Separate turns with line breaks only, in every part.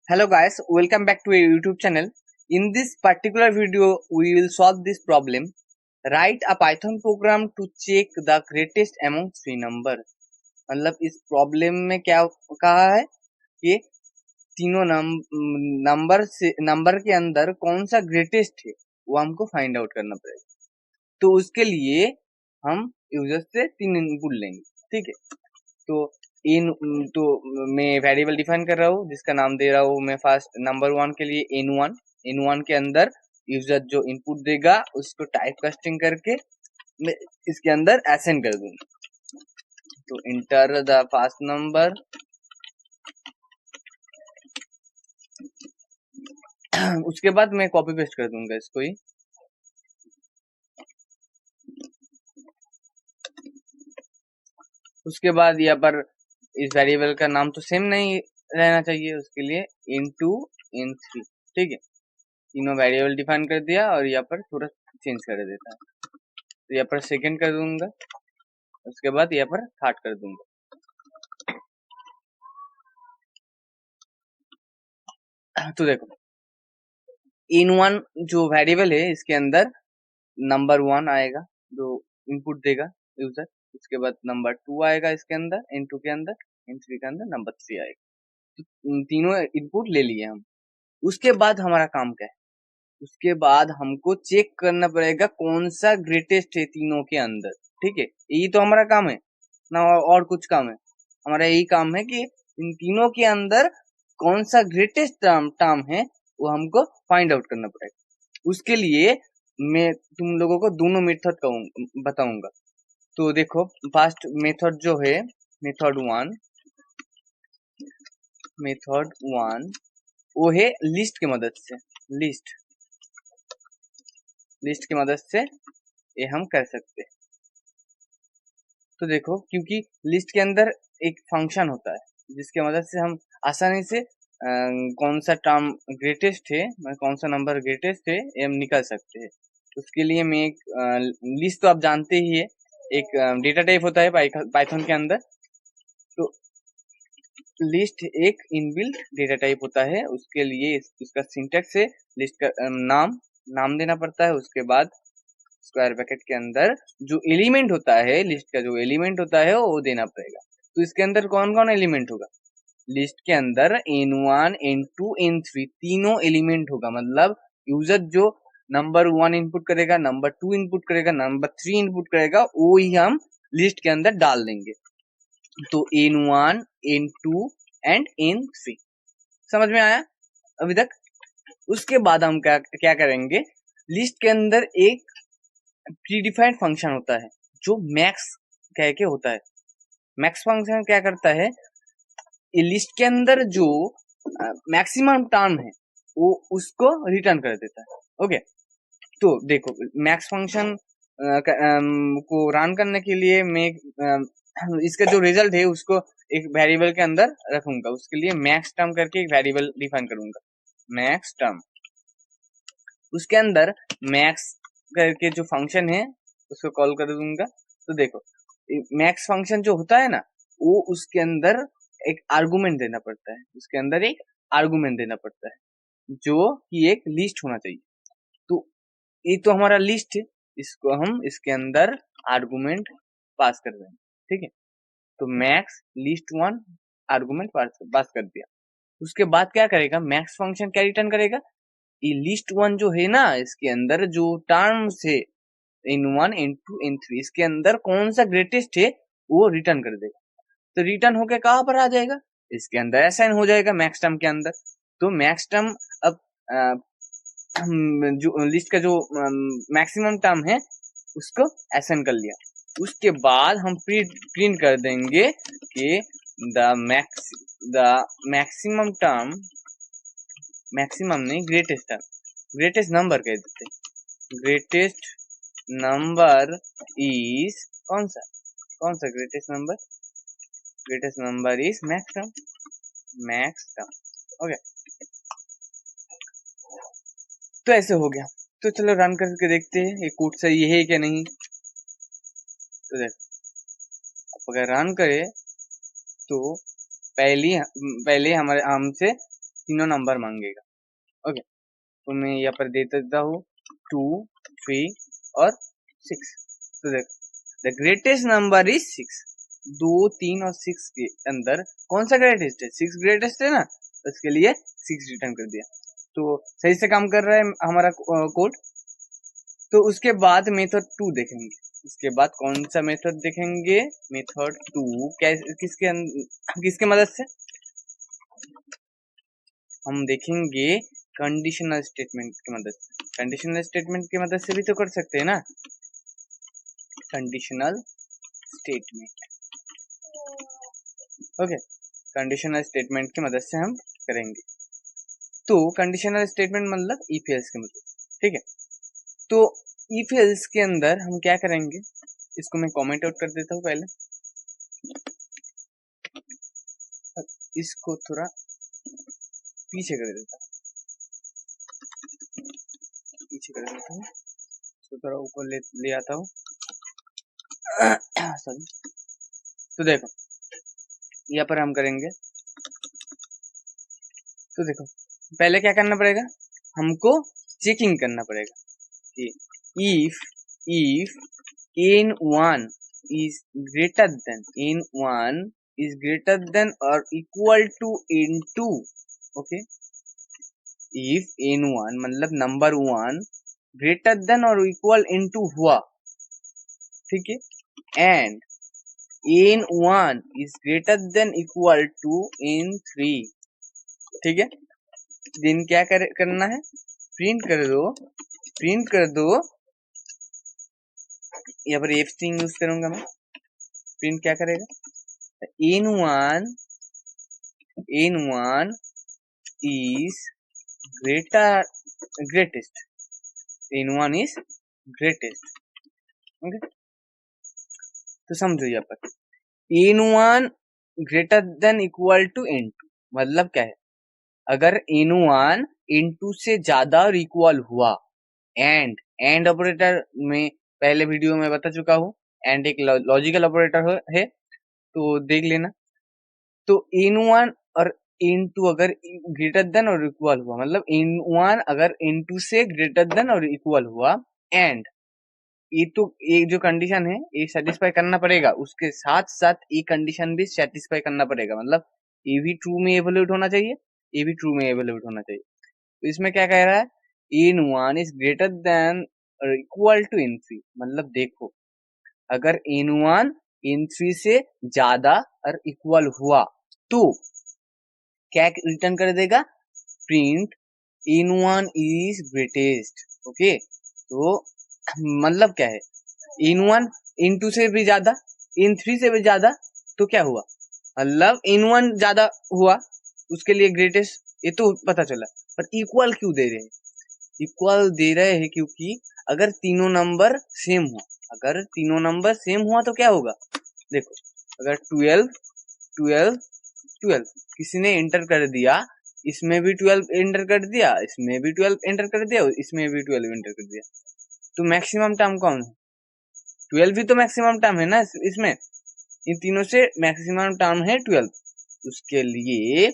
Hello guys, welcome back to our YouTube channel. In this particular video, we will solve this problem. Write a Python program to check the greatest among three number. मतलब इस problem में क्या कहा है कि तीनों number के अंदर कौन सा ग्रेटेस्ट है वो हमको फाइंड आउट करना पड़ेगा। तो उसके लिए हम यूजर से 3 इनपुट लेंगे, ठीक है। तो इन तो मैं वेरिएबल डिफाइन कर रहा हूँ जिसका नाम दे रहा हूँ मैं फर्स्ट नंबर 1 के लिए n1 के अंदर यूजर जो इनपुट देगा उसको टाइप कास्टिंग करके मैं इसके अंदर असाइन कर दूंगा। तो इंटर द फर्स्ट नंबर, उसके बाद मैं कॉपी पेस्ट कर दूंगा इसको ही। उसके बाद यहाँ पर इस वेरिएबल का नाम तो सेम नहीं रहना चाहिए, उसके लिए इन2 इन3, ठीक है। तीनों वेरिएबल डिफाइन कर दिया और यहाँ पर थोड़ा चेंज कर देता है। तो यहाँ पर सेकंड कर दूंगा, उसके बाद यहाँ पर थर्ड कर दूंगा। तो देखो इन1 जो वेरिएबल है इसके अंदर नंबर 1 आएगा जो इनपुट देगा यूजर, उसके बाद नंबर 2 आएगा इसके अंदर, इन2 के अंदर, इन3 के अंदर नंबर 3 आएगा। तो तीनों इनपुट ले लिए हम। उसके बाद हमारा काम क्या है, उसके बाद हमको चेक करना पड़ेगा कौन सा ग्रेटेस्ट है तीनों के अंदर, ठीक है। यही तो हमारा काम है ना, और कुछ काम है। हमारा यही काम है कि इन तीनों के अंदर कौन सा ग्रेटेस्ट टर्म है वो हमको फाइंड आउट करना पड़ेगा। उसके लिए मैं तुम लोगों को दोनों मेथड बताऊंगा। तो देखो फर्स्ट मेथड जो है मेथड 1 वो है लिस्ट की मदद से। लिस्ट की मदद से ये हम कर सकते हैं। तो देखो क्योंकि लिस्ट के अंदर एक फंक्शन होता है जिसके मदद से हम आसानी से कौन सा टर्म ग्रेटेस्ट है, कौन सा नंबर ग्रेटेस्ट है ये हम निकाल सकते हैं। उसके लिए मैं एक लिस्ट तो आप जानते ही है, एक डेटा टाइप होता है पाइथन के अंदर। तो लिस्ट एक इनबिल्ट डेटा टाइप होता है, उसके लिए उसका सिंटैक्स है लिस्ट का नाम देना पड़ता है। उसके बाद स्क्वायर ब्रैकेट के अंदर जो एलिमेंट होता है, लिस्ट का जो एलिमेंट होता है वो देना पड़ेगा। तो इसके अंदर कौन कौन एलिमेंट होगा, लिस्ट के अंदर n1 n2 n3 तीनों एलिमेंट होगा। मतलब यूजर जो नंबर 1 इनपुट करेगा, नंबर 2 इनपुट करेगा, नंबर 3 इनपुट करेगा, वो ही हम लिस्ट के अंदर डाल देंगे। तो n1 n2 एंड n3 समझ में आया अभी तक। उसके बाद हम क्या करेंगे, लिस्ट के अंदर एक प्रीडिफाइंड फंक्शन होता है जो मैक्स कह के होता है। मैक्स फंक्शन क्या करता है, लिस्ट के अंदर जो मैक्सिमम टर्म है वो उसको रिटर्न कर देता है। ओके, तो देखो मैक्स फंक्शन को रन करने के लिए मैं इसका जो रिजल्ट है उसको एक वेरिएबल के अंदर रखूंगा। उसके लिए मैक्स टर्म करके एक वेरिएबल डिफाइन करूंगा, मैक्स टर्म। उसके अंदर मैक्स करके जो फंक्शन है उसको कॉल कर दूंगा। तो देखो मैक्स फंक्शन जो होता है ना, वो उसके अंदर एक आर्गुमेंट देना पड़ता है, उसके अंदर एक आर्गुमेंट देना पड़ता है जो कि एक लिस्ट होना चाहिए। तो ये तो हमारा लिस्ट है, इसको हम इसके अंदर आर्गुमेंट पास कर देंगे, ठीक है। तो मैक्स list1 आर्गुमेंट पास कर दिया। उसके बाद क्या करेगा, मैक्स फंक्शन क्या रिटर्न करेगा, ये list1 जो है ना इसके अंदर जो टर्म्स है n1 n2 n3 इसके अंदर कौन सा ग्रेटेस्ट है वो रिटर्न कर देगा। तो रिटर्न होके कहाँ पर आ जाएगा, इसके अंदर असाइन हो जाएगा मैक्स टर्म के अंदर। तो मैक्स टर्म अब जो लिस्ट का जो मैक्सिमम टर्म है उसको असाइन कर लिया। उसके बाद हम प्रिंट कर देंगे कि द मैक्सिमम टर्म, मैक्सिमम नहीं ग्रेटेस्ट टर्म, ग्रेटेस्ट नंबर कह देते, ग्रेटेस्ट नंबर इज कौन सा greatest number is max term. Okay, तो ऐसे हो गया। तो चलो रन करके देखते हैं ये कोड सही है क्या नहीं। तो देखो अगर रन करे तो पहले हमारे हमसे तीनों नंबर मांगेगा। ओके, तो मैं यहाँ पर दे देता हूँ 2, 3 और 6। तो देखो द ग्रेटेस्ट नंबर इज 6। 2, 3 और 6 के अंदर कौन सा ग्रेटेस्ट है? 6 ग्रेटेस्ट है ना, तो इसके लिए 6 रिटर्न कर दिया। तो सही से काम कर रहा है हमारा कोड। तो उसके बाद मेथड 2 देखेंगे। इसके बाद कौन सा मेथड देखेंगे? मेथड 2 क्या किसके मदद से हम देखेंगे? कंडीशनल स्टेटमेंट की मदद से। कंडीशनल स्टेटमेंट की मदद से भी तो कर सकते हैं ना, conditional statement. Okay, conditional statement की मदद से हम करेंगे। तो कंडीशनल स्टेटमेंट मतलब इफ एल्स की मदद, ठीक है। तो इफ एल्स के अंदर हम क्या करेंगे, इसको मैं कमेंट आउट कर देता हूँ पहले, इसको थोड़ा पीछे कर देता हूँ, इसको थोड़ा ऊपर ले आता हूँ। सॉरी। तो देखो यहाँ पर हम करेंगे। तो देखो पहले क्या करना पड़ेगा, हमको चेकिंग करना पड़ेगा कि if n1 is greater than or equal to n2। Okay, if n1 मतलब नंबर 1 ग्रेटर देन और इक्वल n2 हुआ, ठीक है, and n1 is greater than equal to n3, ठीक है। देन क्या करना है, प्रिंट कर दो। यहाँ पर एफ स्ट्रिंग यूज करूंगा मैं। प्रिंट क्या करेगा, n1 is greatest, n1 is greatest। Okay, तो समझो यहाँ पर n1 greater than equal to n2 मतलब क्या है, अगर n1 n2 से ज्यादा और इक्वल हुआ, एंड ऑपरेटर में पहले वीडियो में बता चुका हूँ, एंड एक लॉजिकल ऑपरेटर है, तो देख लेना। तो n1 और n2 अगर ग्रेटर देन और इक्वल हुआ, मतलब n1 अगर n2 से ग्रेटर देन और इक्वल हुआ, एंड ये जो कंडीशन है ये सेटिस्फाई करना पड़ेगा, उसके साथ साथ ये कंडीशन भी सेटिस्फाई करना पड़ेगा, मतलब ये भी ट्रू में एवेल्यूएट होना चाहिए, ये भी ट्रू में एवेल्यूएट होना चाहिए। तो इसमें क्या कह रहा है, n1 इज ग्रेटर देन और इक्वल टू n3, मतलब देखो अगर n1 n3 से ज्यादा और इक्वल हुआ तो क्या रिटर्न कर देगा, print n1 is greatest. Okay, तो मतलब क्या है, n1 n2 से भी ज्यादा, n3 से भी ज्यादा, तो क्या हुआ, मतलब n1 ज्यादा हुआ, उसके लिए ग्रेटेस्ट, ये तो पता चला। पर इक्वल क्यों दे रहे हैं, इक्वल दे रहे हैं क्योंकि अगर तीनों नंबर सेम हुआ तो क्या होगा, देखो अगर 12 12 12 किसी ने एंटर कर दिया, इसमें भी 12 एंटर कर दिया, इसमें भी 12 एंटर कर दिया, इसमें भी 12 एंटर कर दिया, तो मैक्सिमम टर्म कौन है, 12 ही तो मैक्सिमम टर्म है ना इसमें, इन तीनों से मैक्सिमम टर्म है 12। उसके लिए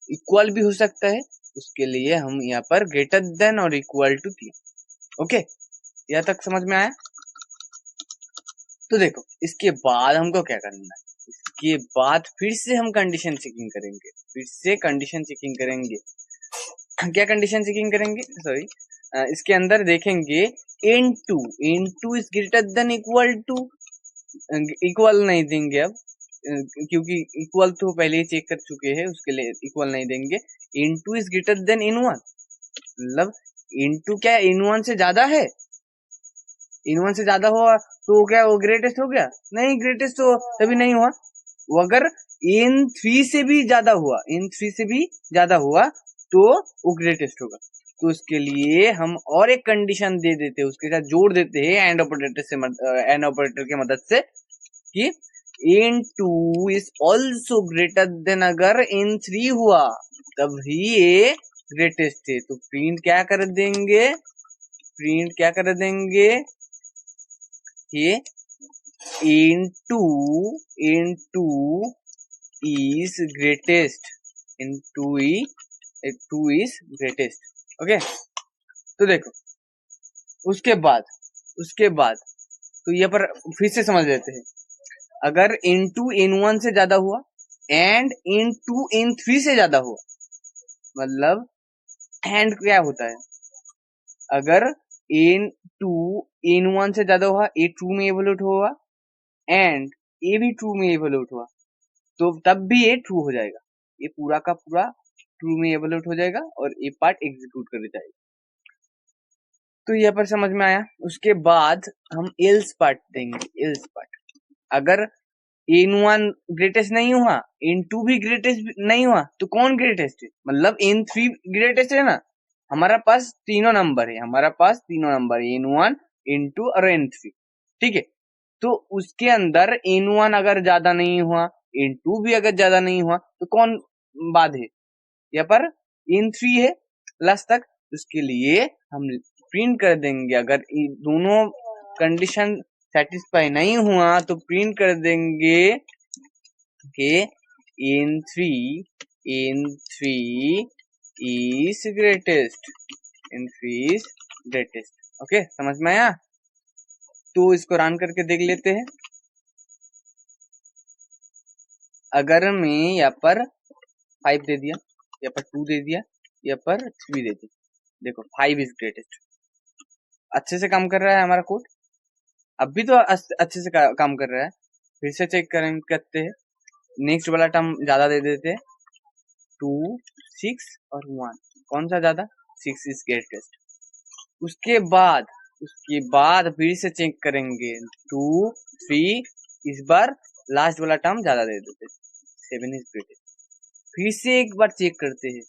इक्वल भी हो सकता है, उसके लिए हम यहाँ पर ग्रेटर देन और इक्वल टू दिया। ओके, यहाँ तक समझ में आया। तो देखो इसके बाद हमको क्या करना है, इसके बाद फिर से हम कंडीशन चेकिंग करेंगे, क्या कंडीशन चेकिंग करेंगे, सॉरी, इसके अंदर देखेंगे n2 is greater than equal to, equal नहीं देंगे अब, क्योंकि इक्वल तो पहले ही चेक कर चुके हैं, उसके लिए इक्वल नहीं देंगे। n2 is greater then n1, मतलब n2 क्या n1 से ज्यादा है, n1 से ज्यादा हुआ तो क्या वो ग्रेटेस्ट हो गया, नहीं ग्रेटेस्ट तो तभी नहीं हुआ, वो अगर n3 से भी ज्यादा हुआ तो वो ग्रेटेस्ट होगा। तो उसके लिए हम और एक कंडीशन दे देते हैं, उसके साथ जोड़ देते हैं एंड ऑपरेटर की मदद से कि n2 is also greater than, अगर n3 हुआ तभी ये ग्रेटेस्ट है। तो प्रिंट क्या कर देंगे ये n2 is greatest, n2 is 2 is greatest. Okay, तो देखो उसके बाद तो यहाँ पर फिर से समझ लेते हैं। अगर n2 n1 से ज्यादा हुआ एंड n2 n3 से ज्यादा हुआ, मतलब एंड क्या होता है, अगर n2 n1 से ज्यादा हुआ, a ट्रू में एवोल्यूट हुआ एंड a भी ट्रू में एवोल्यूट हुआ, तो तब भी ये ट्रू हो जाएगा, ये पूरा का पूरा ट्रू में एवोल्यूट हो जाएगा और ये पार्ट एग्जीक्यूट कर जाएगा। तो यहाँ पर समझ में आया। उसके बाद हम एल्स पार्ट देंगे। एल्स पार्ट, अगर n1 ग्रेटेस्ट नहीं हुआ, n2 भी ग्रेटेस्ट नहीं हुआ, तो कौन ग्रेटेस्ट है, मतलब n3 ग्रेटेस्ट है ना। हमारा पास तीनों नंबर है, n1 n2 और n3, ठीक है। तो उसके अंदर n1 अगर ज्यादा नहीं हुआ, n2 भी अगर ज्यादा नहीं हुआ, तो कौन बाद है, यहाँ पर n3 है लास्ट तक। उसके लिए हम प्रिंट कर देंगे, अगर दोनों कंडीशन सेटिस्फाई नहीं हुआ तो प्रिंट कर देंगे कि n3 is greatest, n3 is greatest। Okay, समझ में आया। तो इसको रन करके देख लेते हैं। अगर मैं यहाँ पर 5 दे दिया, यहाँ पर 2 दे दिया, यहाँ पर 3 दे दिया, देखो 5 इज ग्रेटेस्ट। अच्छे से काम कर रहा है हमारा कोड, अब भी तो अच्छे से काम कर रहा है। फिर से चेक करते हैं, नेक्स्ट वाला टर्म ज्यादा दे देते हैं, 2 6 और 1, कौन सा ज्यादा, 6 इज ग्रेटेस्ट। उसके बाद फिर से चेक करेंगे, 2 3, इस बार लास्ट वाला टर्म ज्यादा दे देते, 7 इज ग्रेटेस्ट। फिर से एक बार चेक करते हैं,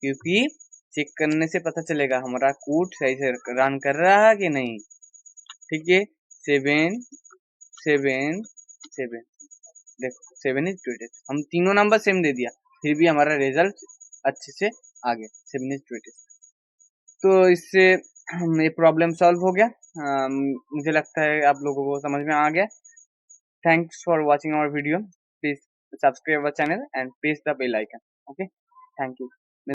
क्योंकि चेक करने से पता चलेगा हमारा कोड सही से रन कर रहा है कि नहीं। ठीक है, 7 7 7, देखो 7 इज ग्रेटेस्ट। हम तीनों नंबर सेम दे दिया, फिर भी हमारा रिजल्ट अच्छे से आ गया, 7 इज ग्रेटेस्ट। तो इससे ये प्रॉब्लम सॉल्व हो गया। मुझे लगता है आप लोगों को समझ में आ गया। Thanks for watching our video. Please subscribe our channel and press the bell icon. Okay, thank you.